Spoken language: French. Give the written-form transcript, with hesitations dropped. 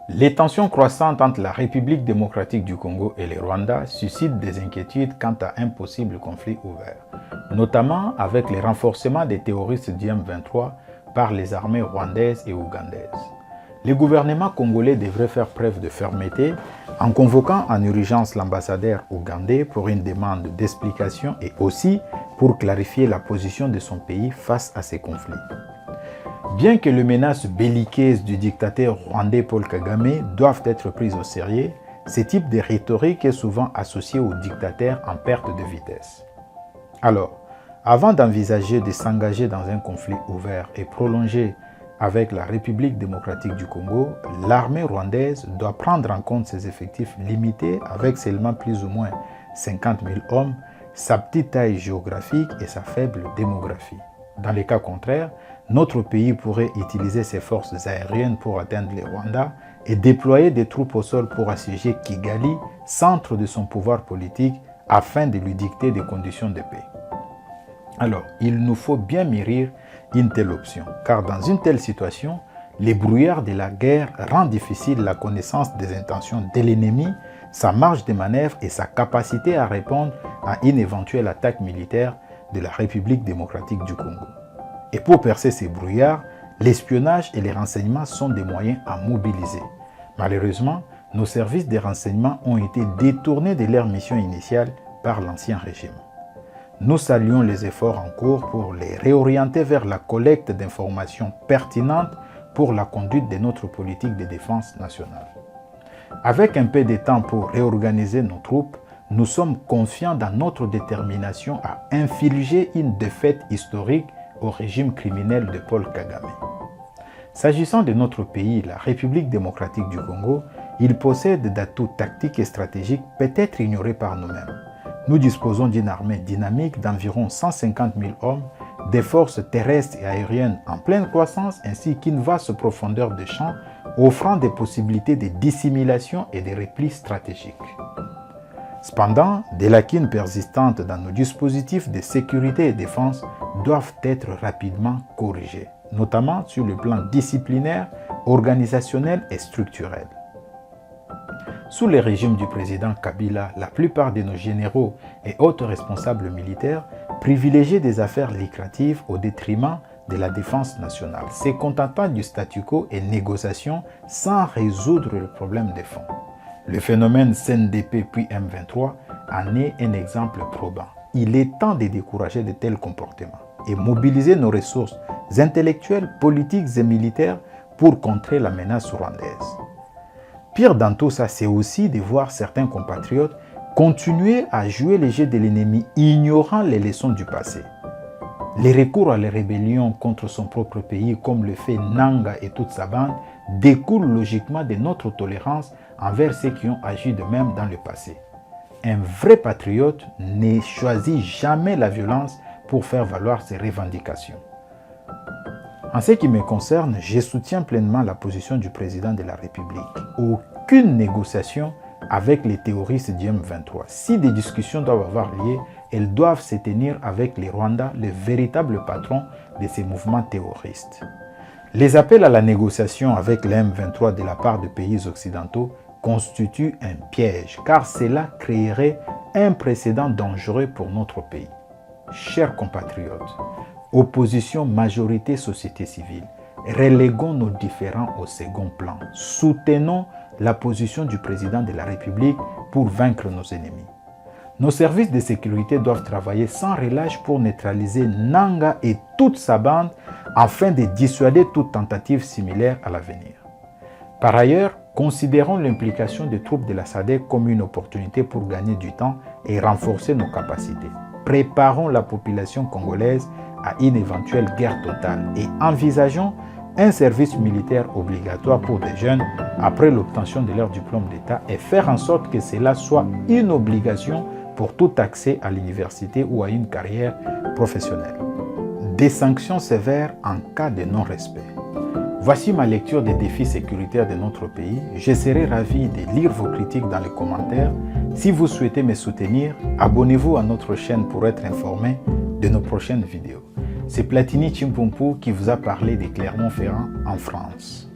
Les tensions croissantes entre la République démocratique du Congo et le Rwanda suscitent des inquiétudes quant à un possible conflit ouvert, notamment avec le renforcement des terroristes du M23 par les armées rwandaises et ougandaises. Le gouvernement congolais devrait faire preuve de fermeté en convoquant en urgence l'ambassadeur ougandais pour une demande d'explication et aussi pour clarifier la position de son pays face à ces conflits. Bien que les menaces belliqueuses du dictateur rwandais Paul Kagame doivent être prises au sérieux, ce type de rhétorique est souvent associé au dictateur en perte de vitesse. Alors, avant d'envisager de s'engager dans un conflit ouvert et prolongé avec la République démocratique du Congo, l'armée rwandaise doit prendre en compte ses effectifs limités avec seulement plus ou moins 50 000 hommes, sa petite taille géographique et sa faible démographie. Dans les cas contraires, notre pays pourrait utiliser ses forces aériennes pour atteindre le Rwanda et déployer des troupes au sol pour assiéger Kigali, centre de son pouvoir politique, afin de lui dicter des conditions de paix. Alors, il nous faut bien mûrir une telle option, car dans une telle situation, les brouillards de la guerre rendent difficile la connaissance des intentions de l'ennemi, sa marge de manœuvre et sa capacité à répondre à une éventuelle attaque militaire de la République démocratique du Congo. Et pour percer ces brouillards, l'espionnage et les renseignements sont des moyens à mobiliser. Malheureusement, nos services de renseignement ont été détournés de leur mission initiale par l'ancien régime. Nous saluons les efforts en cours pour les réorienter vers la collecte d'informations pertinentes pour la conduite de notre politique de défense nationale. Avec un peu de temps pour réorganiser nos troupes, nous sommes confiants dans notre détermination à infliger une défaite historique au régime criminel de Paul Kagame. S'agissant de notre pays, la République démocratique du Congo, il possède des atouts tactiques et stratégiques peut-être ignorés par nous-mêmes. Nous disposons d'une armée dynamique d'environ 150 000 hommes, des forces terrestres et aériennes en pleine croissance ainsi qu'une vaste profondeur de champ offrant des possibilités de dissimulation et de repli stratégiques. Cependant, des lacunes persistantes dans nos dispositifs de sécurité et de défense doivent être rapidement corrigées, notamment sur le plan disciplinaire, organisationnel et structurel. Sous le régime du président Kabila, la plupart de nos généraux et autres responsables militaires privilégiaient des affaires lucratives au détriment de la défense nationale, se contentant du statu quo et négociations sans résoudre le problème de fond. Le phénomène CNDP puis M23 en est un exemple probant. Il est temps de décourager de tels comportements et mobiliser nos ressources intellectuelles, politiques et militaires pour contrer la menace rwandaise. Pire dans tout ça, c'est aussi de voir certains compatriotes continuer à jouer les jeux de l'ennemi, ignorant les leçons du passé. Les recours à la rébellion contre son propre pays, comme le fait Nanga et toute sa bande, découlent logiquement de notre tolérance envers ceux qui ont agi de même dans le passé. Un vrai patriote ne choisit jamais la violence pour faire valoir ses revendications. En ce qui me concerne, je soutiens pleinement la position du président de la République. Aucune négociation avec les terroristes du M23. Si des discussions doivent avoir lieu, elles doivent se tenir avec les Rwandais, les véritables patrons de ces mouvements terroristes. Les appels à la négociation avec le M23 de la part de pays occidentaux constituent un piège, car cela créerait un précédent dangereux pour notre pays. Chers compatriotes, opposition, majorité, société civile, reléguons nos différends au second plan. Soutenons la position du président de la République pour vaincre nos ennemis. Nos services de sécurité doivent travailler sans relâche pour neutraliser Nanga et toute sa bande afin de dissuader toute tentative similaire à l'avenir. Par ailleurs, considérons l'implication des troupes de la SADC comme une opportunité pour gagner du temps et renforcer nos capacités. Préparons la population congolaise à une éventuelle guerre totale et envisageons un service militaire obligatoire pour des jeunes après l'obtention de leur diplôme d'État et faire en sorte que cela soit une obligation pour tout accès à l'université ou à une carrière professionnelle. Des sanctions sévères en cas de non-respect. Voici ma lecture des défis sécuritaires de notre pays. Je serai ravi de lire vos critiques dans les commentaires. Si vous souhaitez me soutenir, abonnez-vous à notre chaîne pour être informé de nos prochaines vidéos. C'est Platini Chimpumpu qui vous a parlé de Clermont-Ferrand en France.